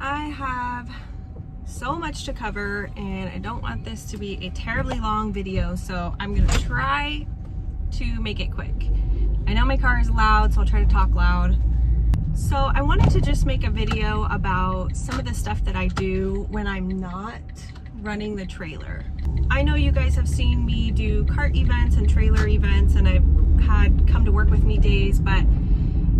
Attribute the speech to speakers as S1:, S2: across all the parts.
S1: I have so much to cover and I don't want this to be a terribly long video, so I'm gonna try to make it quick. I know my car is loud, so I'll try to talk loud. So I wanted to just make a video about some of the stuff that I do when I'm not running the trailer. I know you guys have seen me do cart events and trailer events, and I've had come to work with me days, but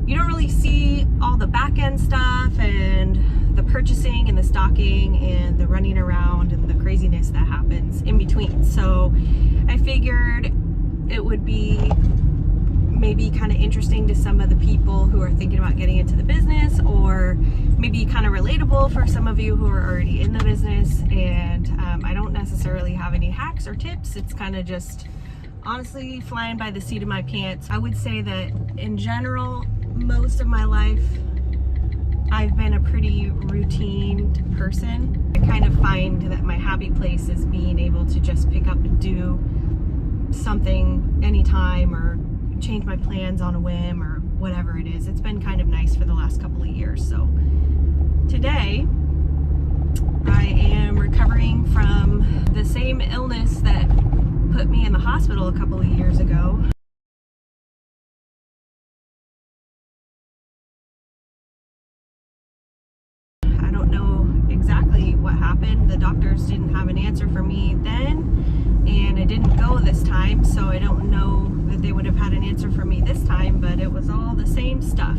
S1: you don't really see all the back end stuff and the purchasing and the stocking and the running around and the craziness that happens in between. So I figured it would be maybe kind of interesting to some of the people who are thinking about getting into the business, or maybe kind of relatable for some of you who are already in the business. And I don't necessarily have any hacks or tips. It's kind of just honestly flying by the seat of my pants. I would say that in general, most of my life, I've been a pretty routine person. I kind of find that my happy place is being able to just pick up and do something anytime, or change my plans on a whim, or whatever it is. It's been kind of nice for the last couple of years. So today I am recovering from the same illness that put me in the hospital a couple of years ago. I don't know exactly what happened. The doctors didn't have an answer for me then, and I didn't go this time, so I don't know that they would have had an answer for me this time, but it was all the same stuff.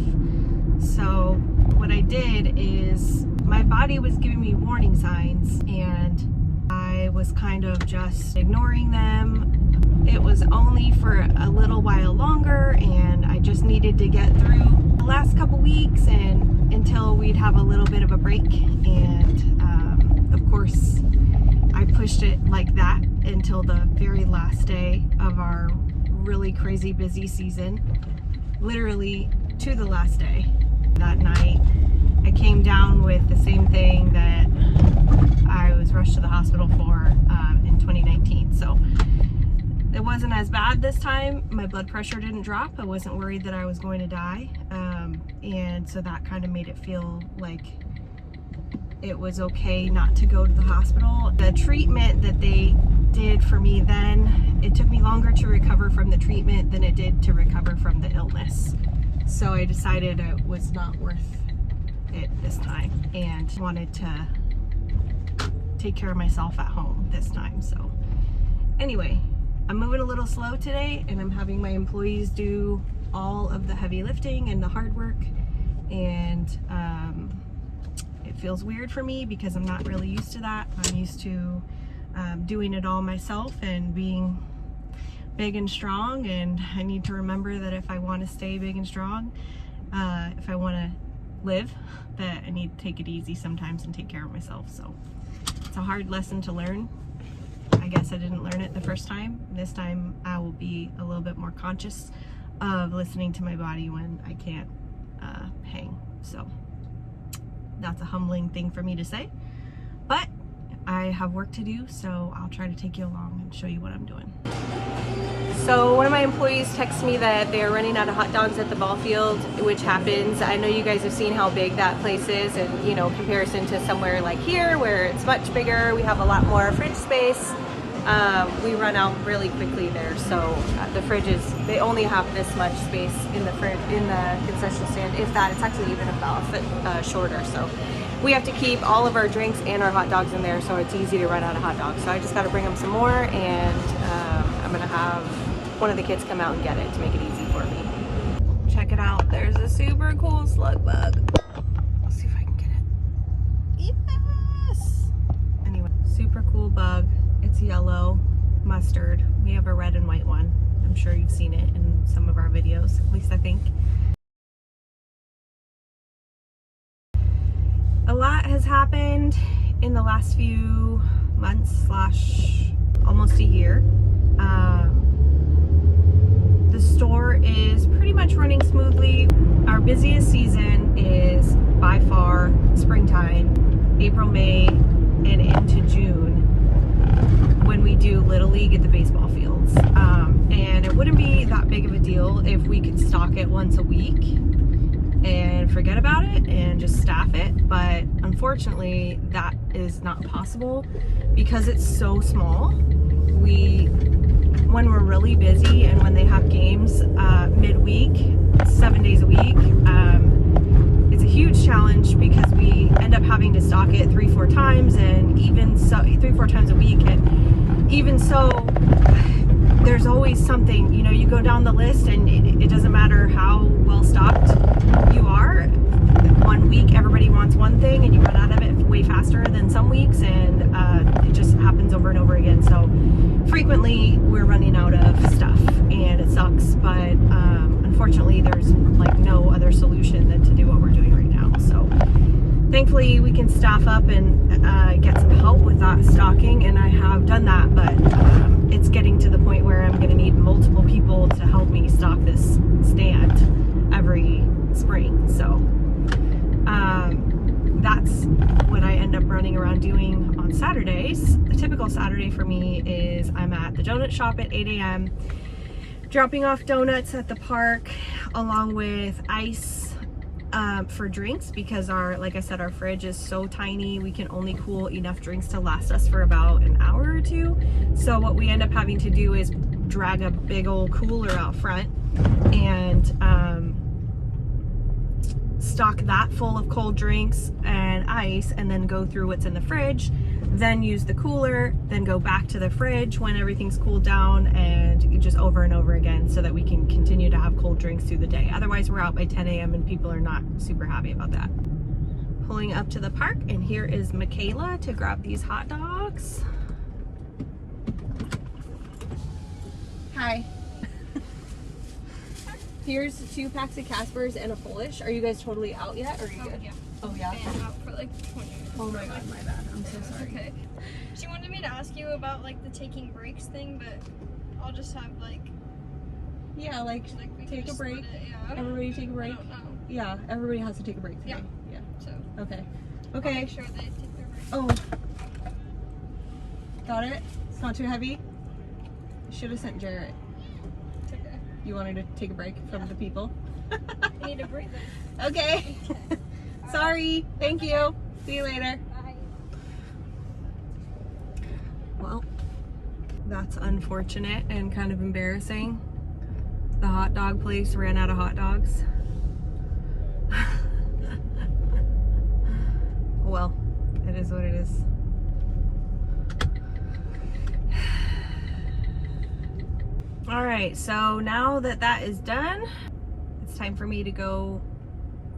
S1: So what I did is, my body was giving me warning signs and I was kind of just ignoring them. It was only for a little while longer, and I just needed to get through the last couple weeks and until we'd have a little bit of a break. And of course I pushed it like that until the very last day of our really crazy busy season, literally to the last day. That night I came down with the same thing that I was rushed to the hospital for in 2019. So it wasn't as bad this time. My blood pressure didn't drop. I wasn't worried that I was going to die, and so that kind of made it feel like it was okay not to go to the hospital. The treatment that they did for me then, it took me longer to recover from the treatment than it did to recover from the illness. So I decided it was not worth it this time and wanted to take care of myself at home this time. So anyway, I'm moving a little slow today, and I'm having my employees do all of the heavy lifting and the hard work, and it feels weird for me because I'm not really used to that. I'm used to doing it all myself and being big and strong, and I need to remember that if I want to stay big and strong, if I want to live, that I need to take it easy sometimes and take care of myself. So it's a hard lesson to learn. I guess I didn't learn it the first time. This time I will be a little bit more conscious of listening to my body when I can't hang. So that's a humbling thing for me to say, but I have work to do, so I'll try to take you along and show you what I'm doing. So one of my employees texted me that they are running out of hot dogs at the ball field, which happens. I know you guys have seen how big that place is, and you know, comparison to somewhere like here where it's much bigger, we have a lot more fridge space. We run out really quickly there, so the fridges, they only have this much space in the fridge, in the concession stand, if that. It's actually even about a foot shorter. So we have to keep all of our drinks and our hot dogs in there, so it's easy to run out of hot dogs. So I just got to bring them some more, and I'm gonna have one of the kids come out and get it to make it easy for me. Check it out. There's a super cool slug bug. Let's see if I can get it. Yes! Anyway, super cool bug. It's yellow, mustard. We have a red and white one. I'm sure you've seen it in some of our videos, at least I think. A lot has happened in the last few months slash almost a year. The store is pretty much running smoothly. Our busiest season is by far springtime, April, May, and into June, when we do Little League at the baseball fields. And it wouldn't be that big of a deal if we could stock it once a week. And forget about it and just staff it, but unfortunately that is not possible because it's so small. When we're really busy and when they have games midweek, 7 days a week, it's a huge challenge because we end up having to stock it 3-4 times, and even so 3-4 times a week, and even so there's always something, you know, you go down the list and it doesn't matter how well stocked you are. One week everybody wants one thing and you run out of it way faster than some weeks, and it just happens over and over again. So frequently we're running out of stuff and it sucks, but unfortunately there's like no other solution than to do what we're doing right now. So thankfully we can staff up and get some help with that stocking, and I have done that, but it's getting to the point where I'm going to need multiple people to help me stock this stand every spring. So that's what I end up running around doing on Saturdays. A typical Saturday for me is I'm at the donut shop at 8 a.m. dropping off donuts at the park along with ice for drinks, because like I said, our fridge is so tiny, we can only cool enough drinks to last us for about an hour or two. So what we end up having to do is drag a big old cooler out front and stock that full of cold drinks and ice, and then go through what's in the fridge, then use the cooler, then go back to the fridge when everything's cooled down, and just over and over again so that we can continue to have cold drinks through the day. Otherwise we're out by 10 a.m. and people are not super happy about that. Pulling up to the park, and here is Michaela to grab these hot dogs. Hi. Here's 2 packs of Caspers and a Polish. Are you guys totally out yet, or are you good?
S2: Yeah.
S1: Oh yeah?
S2: And out for like 20 minutes.
S1: Oh my god, my bad. I'm so sorry.
S2: Okay. She wanted me to ask you about like the taking breaks thing, but I'll just have like
S1: Yeah, like
S2: we can
S1: take a
S2: just
S1: break.
S2: split it, yeah.
S1: Everybody take a break.
S2: I don't know.
S1: Yeah, everybody has to take a break today.
S2: Yeah. So
S1: Okay.
S2: I'll
S1: Okay.
S2: make sure they take their break.
S1: Oh. Got it? It's not too heavy? Should have sent Jarrett.
S2: It's okay.
S1: You wanted to take a break from the people?
S2: I need to breathe it.
S1: Okay. Sorry. Thank you. See you later.
S2: Bye.
S1: Well, that's unfortunate and kind of embarrassing. The hot dog place ran out of hot dogs. Well, it is what it is. All right, so now that that is done, it's time for me to go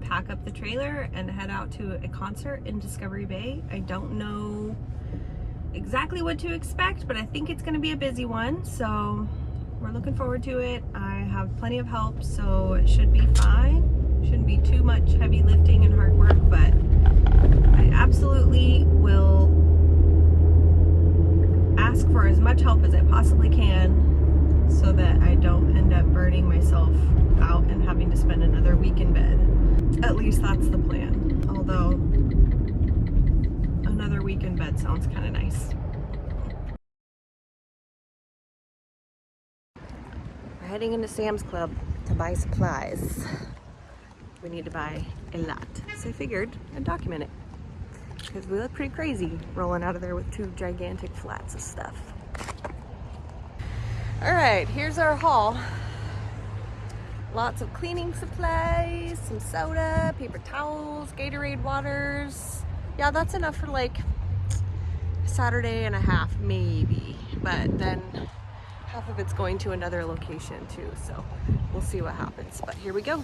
S1: pack up the trailer and head out to a concert in Discovery Bay. I don't know exactly what to expect, but I think it's going to be a busy one, so we're looking forward to it. I have plenty of help, so it should be fine. Shouldn't be too much heavy lifting and hard work, but I absolutely will ask for as much help as I possibly can so that I don't end up burning myself out and having to spend another week in bed. At least that's the plan. Although another week in bed sounds kind of nice. We're heading into Sam's Club to buy supplies. We need to buy a lot. So I figured I'd document it, because we look pretty crazy rolling out of there with 2 gigantic flats of stuff. All right, here's our haul. Lots of cleaning supplies, some soda, paper towels, Gatorade waters. Yeah, that's enough for like a Saturday and a half, maybe. But then half of it's going to another location too, so we'll see what happens. But here we go.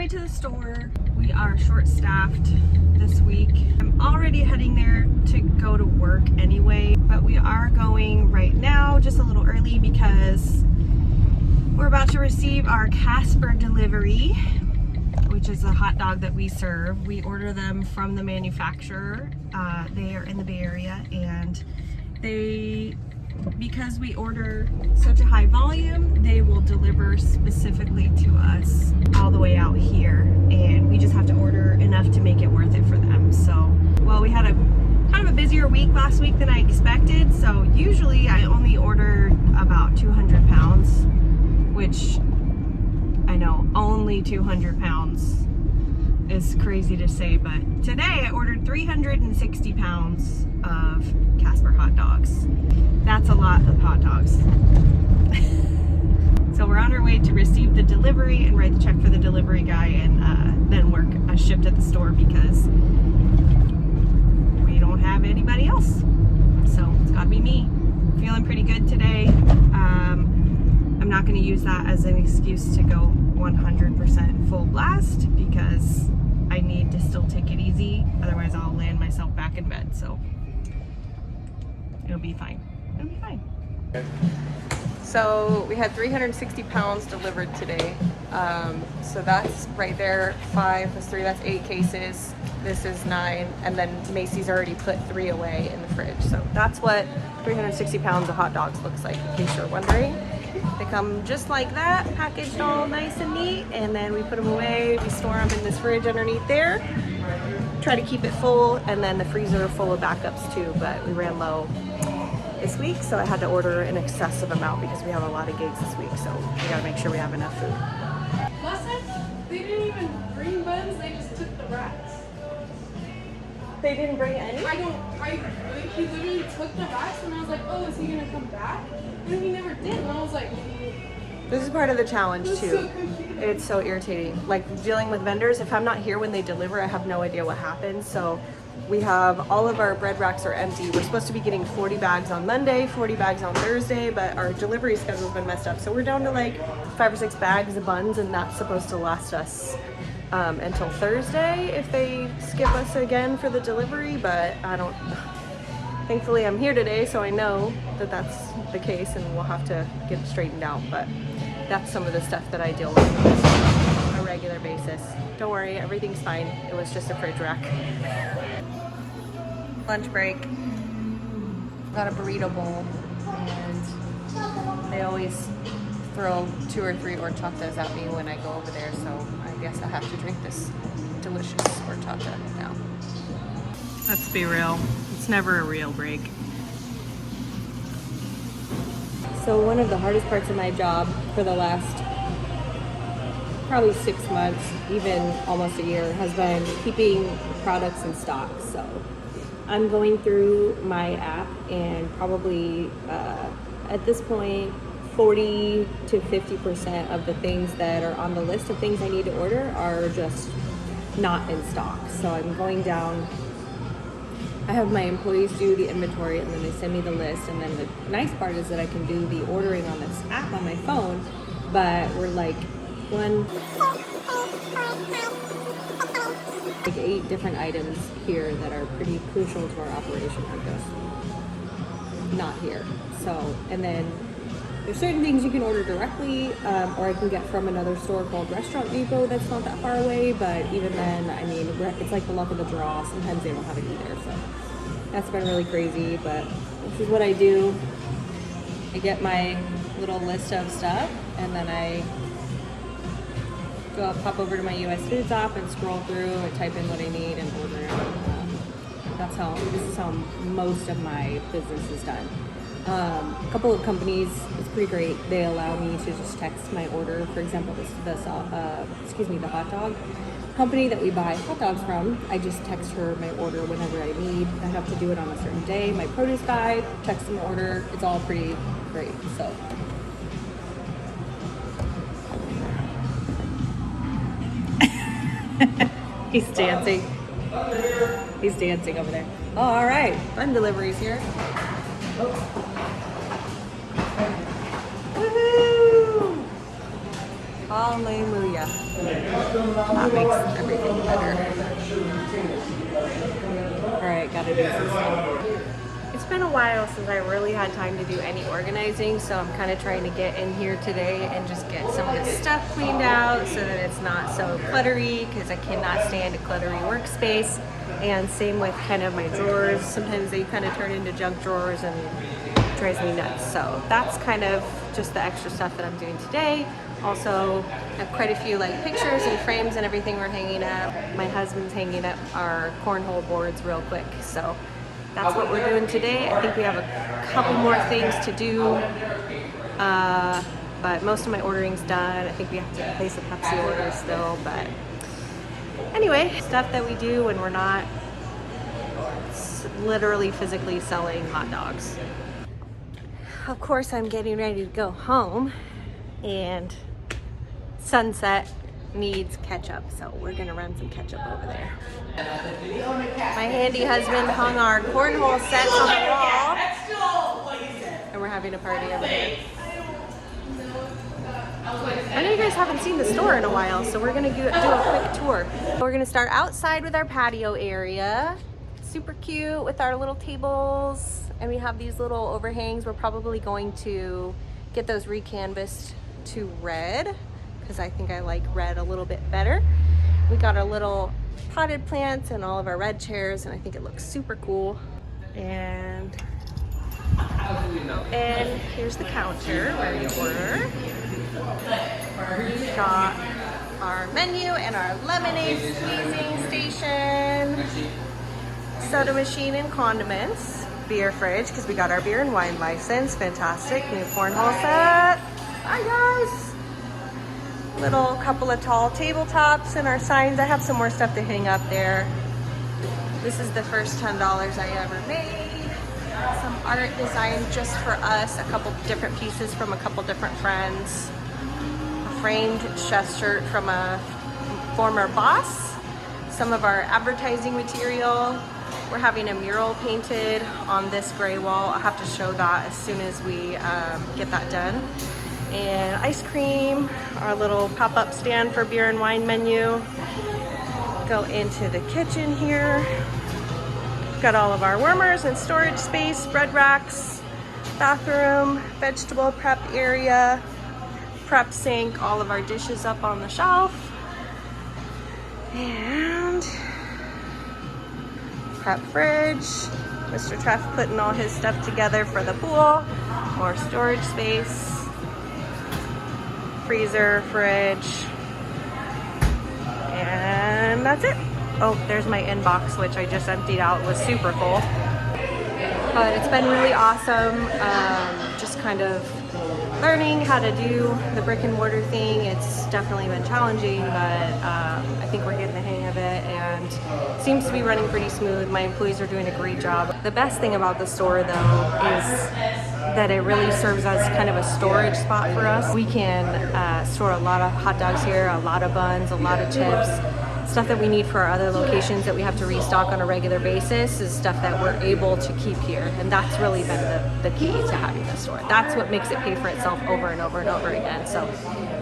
S1: way to the store. We are short-staffed this week. I'm already heading there to go to work anyway, but we are going right now just a little early because we're about to receive our Casper delivery, which is a hot dog that we serve. We order them from the manufacturer. They are in the Bay Area, and because we order such a high volume, they will deliver specifically to us all the way out here, and we just have to order enough to make it worth it for them. So, well, we had a kind of a busier week last week than I expected, so usually I only order about 200 pounds, which I know only 200 pounds is crazy to say, but today I ordered 360 pounds of Casper hot dogs. That's a lot of hot dogs. So we're on our way to receive the delivery and write the check for the delivery guy, and then work a shift at the store because we don't have anybody else. So it's gotta be me. Feeling pretty good today. I'm not gonna use that as an excuse to go 100% full blast because I need to still take it easy. Otherwise I'll land myself back in bed. So it'll be fine. It'll be fine. So we had 360 pounds delivered today. So that's right there, 5 plus 3, that's 8 cases. This is 9, and then Macy's already put 3 away in the fridge. So that's what 360 pounds of hot dogs looks like, in case you're wondering. They come just like that, packaged all nice and neat, and then we put them away. We store them in this fridge underneath there. Try to keep it full, and then the freezer full of backups too, but we ran low this week, so I had to order an excessive amount because we have a lot of gigs this week, so we gotta make sure we have enough food.
S3: Last time, they didn't even bring buns, they just took the rats.
S1: They didn't bring any?
S3: He literally took the rats, and I was like, oh, is he gonna come back? And he never did, and I was like,
S1: This is part of the challenge
S3: this is
S1: too.
S3: so confusing.
S1: It's so irritating. Like dealing with vendors, if I'm not here when they deliver, I have no idea what happens. So we have all of our bread racks are empty. We're supposed to be getting 40 bags on Monday, 40 bags on Thursday, but our delivery schedule's been messed up. So we're down to like 5 or 6 bags of buns, and that's supposed to last us until Thursday if they skip us again for the delivery, but I don't. Thankfully I'm here today, so I know that that's the case, and we'll have to get it straightened out, but that's some of the stuff that I deal with on a regular basis. Don't worry, everything's fine. It was just a fridge rack. Lunch break. Got a burrito bowl, and they always throw 2 or 3 horchatas at me when I go over there, so I guess I have to drink this delicious horchata now. Let's be real, it's never a real break. So one of the hardest parts of my job for the last probably 6 months, even almost a year, has been keeping products in stock. So I'm going through my app, and probably at this point 40 to 50% of the things that are on the list of things I need to order are just not in stock. So I'm going down. I have my employees do the inventory, and then they send me the list, and then the nice part is that I can do the ordering on this app on my phone, but we're like 8 different items here that are pretty crucial to our operation are just not here. So, and then there's certain things you can order directly, or I can get from another store called Restaurant Depot that's not that far away, but even then, I mean, it's like the luck of the draw. Sometimes they don't have it either, so that's been really crazy, but this is what I do. I get my little list of stuff, and then I pop over to my US Foods app and scroll through and type in what I need and order it. This is how most of my business is done. A couple of companies, it's pretty great. They allow me to just text my order. For example, the hot dog company that we buy hot dogs from, I just text her my order whenever I need. I have to do it on a certain day. My produce guy, text him order. It's all pretty great. So. He's dancing. He's dancing over there. Oh, all right, fun deliveries here. Woohoo! Hallelujah. That makes everything better. Alright, gotta do this. It's been a while since I really had time to do any organizing, so I'm kind of trying to get in here today and just get some of this stuff cleaned out so that it's not so cluttery, because I cannot stand a cluttery workspace. And same with kind of my drawers. Sometimes they kind of turn into junk drawers and it drives me nuts. So that's kind of just the extra stuff that I'm doing today. Also, I have quite a few like pictures and frames and everything we're hanging up. My husband's hanging up our cornhole boards real quick. So that's what we're doing today. I think we have a couple more things to do, but most of my ordering's done. I think we have to place a Pepsi order still, but anyway, stuff that we do when we're not literally physically selling hot dogs. Of course, I'm getting ready to go home, and Sunset needs ketchup, so we're gonna run some ketchup over there. My handy husband hung our cornhole sets on the wall, and we're having a party over here. I know you guys haven't seen the store in a while, so we're gonna do a quick tour. We're gonna start outside with our patio area. Super cute with our little tables, and we have these little overhangs. We're probably going to get those recanvassed to red, because I think I like red a little bit better. We got our little potted plants and all of our red chairs, and I think it looks super cool. And here's the counter where you order. We've got our menu and our lemonade squeezing station, soda machine and condiments, beer fridge, because we got our beer and wine license. Fantastic. New cornhole set. Hi guys. Little couple of tall tabletops and our signs. I have some more stuff to hang up there. This is the first $10 I ever made. Some art designed just for us, a couple different pieces from a couple different friends. A framed chef shirt from a former boss. Some of our advertising material. We're having a mural painted on this gray wall. I'll have to show that as soon as we get that done. And ice cream, our little pop-up stand for beer and wine menu. Go into the kitchen here. Got all of our warmers and storage space, bread racks, bathroom, vegetable prep area, prep sink, all of our dishes up on the shelf. And prep fridge. Mr. Treff putting all his stuff together for the pool. More storage space. Freezer, fridge, and that's it. Oh, there's my inbox, which I just emptied out. It was super full. But it's been really awesome, just kind of learning how to do the brick and mortar thing. It's definitely been challenging, but I think we're getting the hang of it, and it seems to be running pretty smooth. My employees are doing a great job. The best thing about the store, though, is that it really serves as kind of a storage spot for us. We can store a lot of hot dogs here, a lot of buns, a lot of chips. Stuff that we need for our other locations that we have to restock on a regular basis is stuff that we're able to keep here. And that's really been the key to having the store. That's what makes it pay for itself over and over and over again. So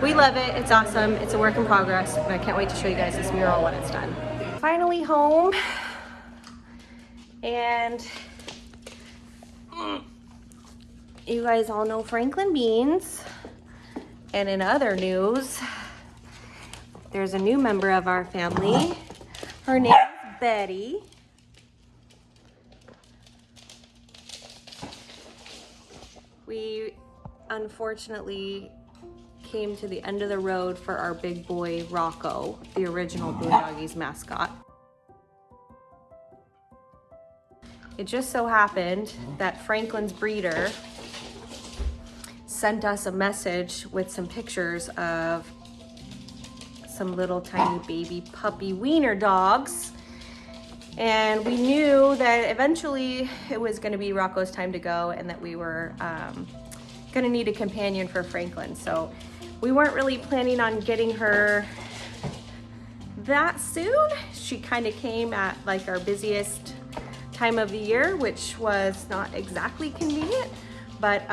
S1: we love it. It's awesome. It's a work in progress. And I can't wait to show you guys this mural when it's done. Finally home. And you guys all know Franklin beans. And in other news, there's a new member of our family. Her name is Betty. We unfortunately came to the end of the road for our big boy Rocco, the original Boondoggies mascot. It just so happened that Franklin's breeder sent us a message with some pictures of some little tiny baby puppy wiener dogs, and we knew that eventually it was going to be Rocco's time to go, and that we were going to need a companion for Franklin. So we weren't really planning on getting her that soon. She kind of came at like our busiest time of the year, which was not exactly convenient, but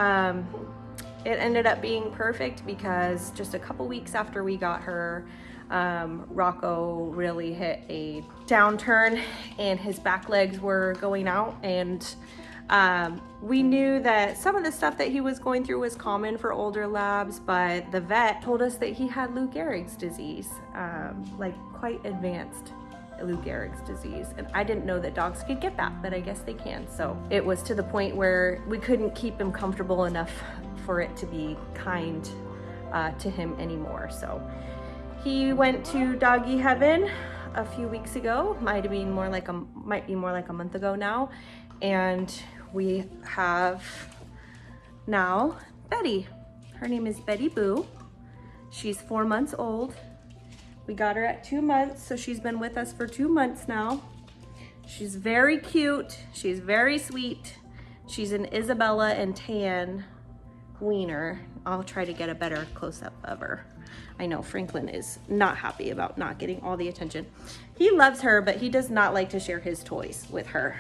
S1: it ended up being perfect because just a couple weeks after we got her, Rocco really hit a downturn and his back legs were going out, and we knew that some of the stuff that he was going through was common for older labs, but the vet told us that he had Lou Gehrig's disease, like quite advanced Lou Gehrig's disease. And I didn't know that dogs could get that, but I guess they can. So it was to the point where we couldn't keep him comfortable enough for it to be kind to him anymore. So he went to doggy heaven a few weeks ago, might be more like a month ago now, and we have now Betty. Her name is Betty Boo. She's 4 months old. We got her at 2 months, so she's been with us for 2 months now. She's very cute. She's very sweet. She's an Isabella and tan wiener. I'll try to get a better close-up of her. I know Franklin is not happy about not getting all the attention. He loves her, but he does not like to share his toys with her.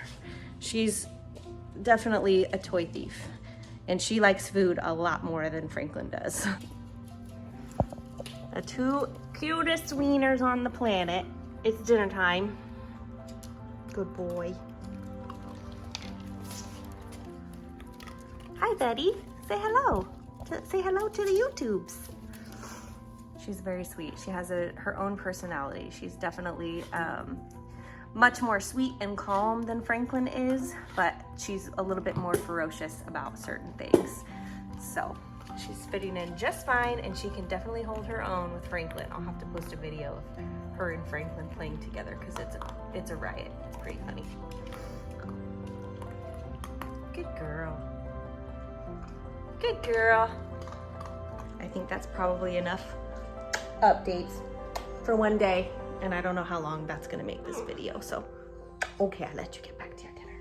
S1: She's definitely a toy thief, and she likes food a lot more than Franklin does. The two cutest wieners on the planet. It's dinner time. Good boy. Hi, Betty. Say hello. Say hello to the YouTubes. She's very sweet. She has her own personality. She's definitely much more sweet and calm than Franklin is, but she's a little bit more ferocious about certain things. So she's fitting in just fine, and she can definitely hold her own with Franklin. I'll have to post a video of her and Franklin playing together because it's a riot. It's pretty funny. Good girl. Good girl. I think that's probably enough updates for one day, and I don't know how long that's gonna make this video, so okay, I'll let you get back to your dinner.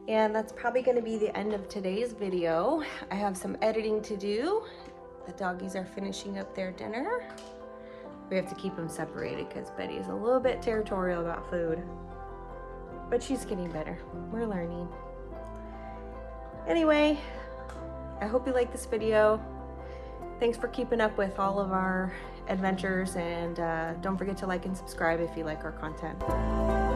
S1: And that's probably going to be the end of today's video. I have some editing to do. The doggies are finishing up their dinner. We have to keep them separated because Betty is a little bit territorial about food, but she's getting better. We're learning. Anyway, I hope you like this video. Thanks for keeping up with all of our adventures, and don't forget to like and subscribe if you like our content.